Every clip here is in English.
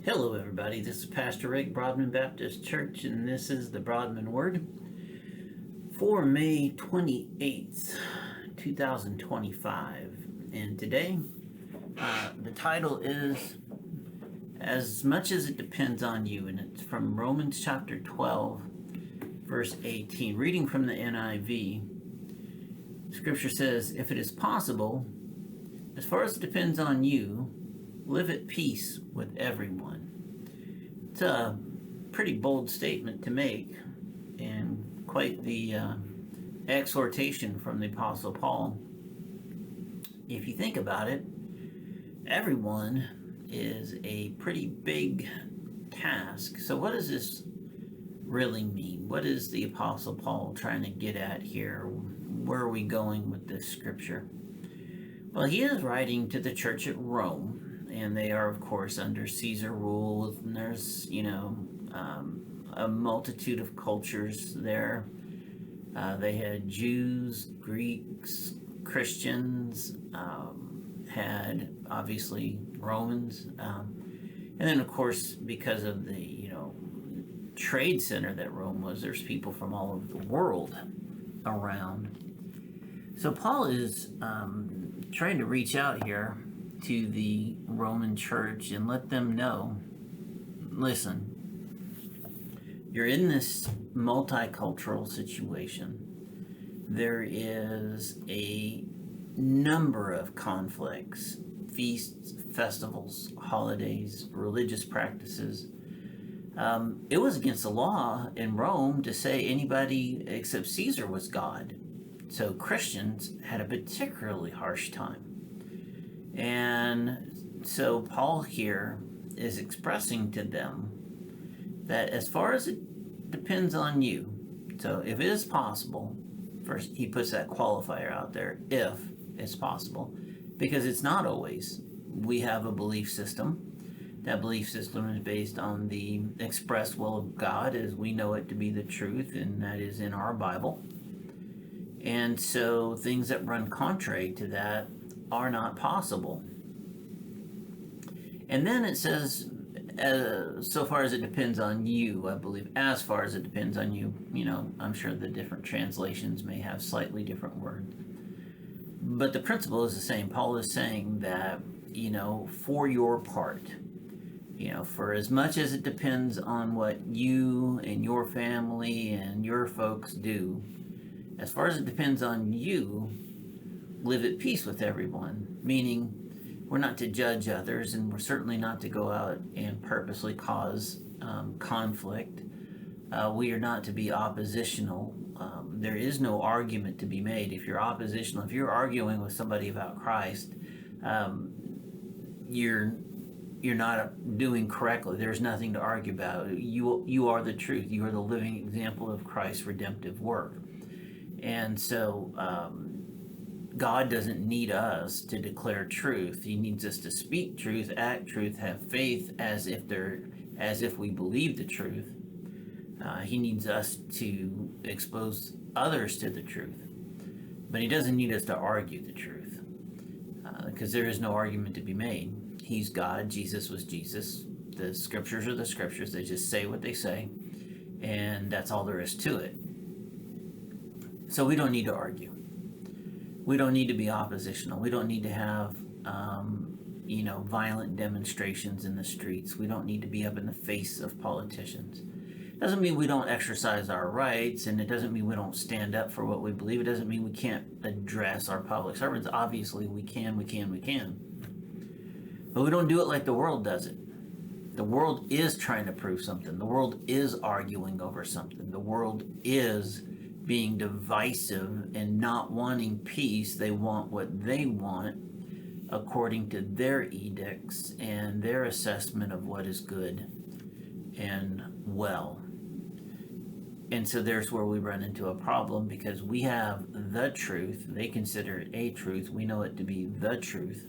Hello, everybody. This is Pastor Rick, Broadman Baptist Church, and this is the Broadman Word for May 28th, 2025. And today, the title is As Much as It Depends on You, and it's from Romans chapter 12, verse 18. Reading from the NIV, Scripture says, "If it is possible, as far as it depends on you, live at peace with everyone." It's a pretty bold statement to make, and quite the exhortation from the Apostle Paul. If you think about it, everyone is a pretty big task. So what does this really mean? What is the Apostle Paul trying to get at here? Where are we going with this scripture? Well, he is writing to the church at Rome, and they are, of course, under Caesar rule, and there's, a multitude of cultures there. They had Jews, Greeks, Christians, had, obviously, Romans, and then, of course, because of the, trade center that Rome was, there's people from all over the world around. So Paul is trying to reach out here to the Roman church and let them know, listen, you're in this multicultural situation. There is a number of conflicts, feasts, festivals, holidays, religious practices. It was against the law in Rome to say anybody except Caesar was God. So Christians had a particularly harsh time. And so Paul here is expressing to them that as far as it depends on you, so if it is possible, first he puts that qualifier out there, if it's possible, because it's not always. We have a belief system. That belief system is based on the express will of God as we know it to be the truth, and that is in our Bible. And so things that run contrary to that are not possible. And then it says, so far as it depends on you, I believe, as far as it depends on you. I'm sure the different translations may have slightly different words. But the principle is the same. Paul is saying that, for your part, for as much as it depends on what you and your family and your folks do, as far as it depends on you, live at peace with everyone, meaning we're not to judge others, and we're certainly not to go out and purposely cause conflict. We are not to be oppositional. There is no argument to be made. If you're oppositional, if you're arguing with somebody about Christ, you're not doing correctly. There's nothing to argue about. You are the truth. You are the living example of Christ's redemptive work. And so God doesn't need us to declare truth. He needs us to speak truth, act truth, have faith as if we believe the truth. He needs us to expose others to the truth. But he doesn't need us to argue the truth, because there is no argument to be made. He's God. Jesus was Jesus. The scriptures are the scriptures. They just say what they say, and that's all there is to it. So we don't need to argue. We don't need to be oppositional. We don't need to have, violent demonstrations in the streets. We don't need to be up in the face of politicians. It doesn't mean we don't exercise our rights, and it doesn't mean we don't stand up for what we believe. It doesn't mean we can't address our public servants. Obviously, we can. But we don't do it like the world does it. The world is trying to prove something. The world is arguing over something. The world is being divisive and not wanting peace. They want what they want according to their edicts and their assessment of what is good and well. And so there's where we run into a problem, because we have the truth. They consider it a truth. We know it to be the truth.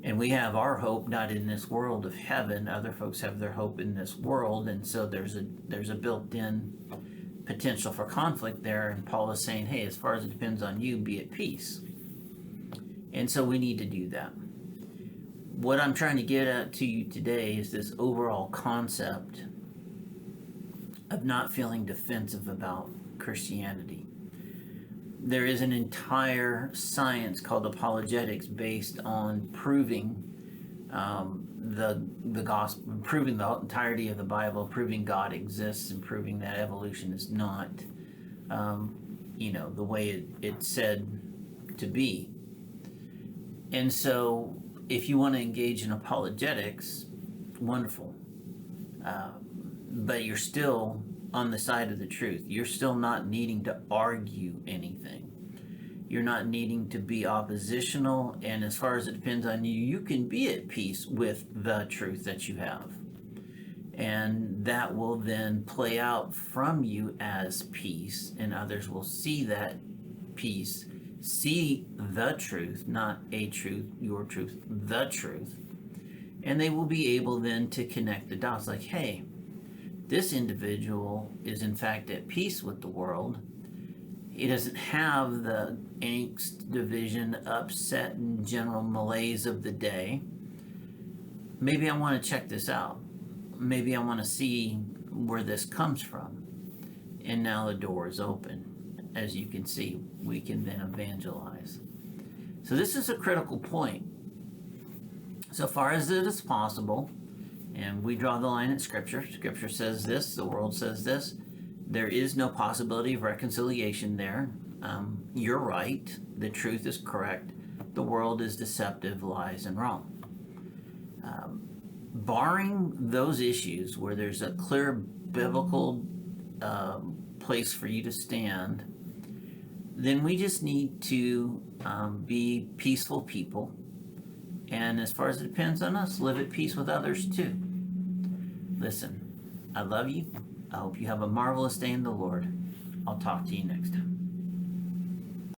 And we have our hope not in this world of heaven. Other folks have their hope in this world. And so there's a built-in potential for conflict there. And Paul is saying, hey, as far as it depends on you, be at peace. And so we need to do that. what I'm trying to get at to you today is this overall concept of not feeling defensive about Christianity. There is an entire science called apologetics based on proving the gospel, proving the entirety of the Bible, proving God exists, and proving that evolution is not, the way it's said to be. And so, if you want to engage in apologetics, wonderful. But you're still on the side of the truth. You're still not needing to argue anything. You're not needing to be oppositional, and as far as it depends on you, you can be at peace with the truth that you have. And that will then play out from you as peace, and others will see that peace, see the truth, not a truth, your truth, the truth. And they will be able then to connect the dots like, hey, this individual is in fact at peace with the world. He doesn't have the angst, division, upset, and general malaise of the day. Maybe I want to check this out. Maybe I want to see where this comes from. And now the door is open. As you can see, we can then evangelize. So this is a critical point. So far as it is possible, and we draw the line at Scripture. Scripture says this, the world says this. There is no possibility of reconciliation there. You're right. The truth is correct. The world is deceptive, lies, and wrong. Barring those issues where there's a clear biblical place for you to stand, then we just need to be peaceful people. And as far as it depends on us, live at peace with others too. Listen, I love you. I hope you have a marvelous day in the Lord. I'll talk to you next time.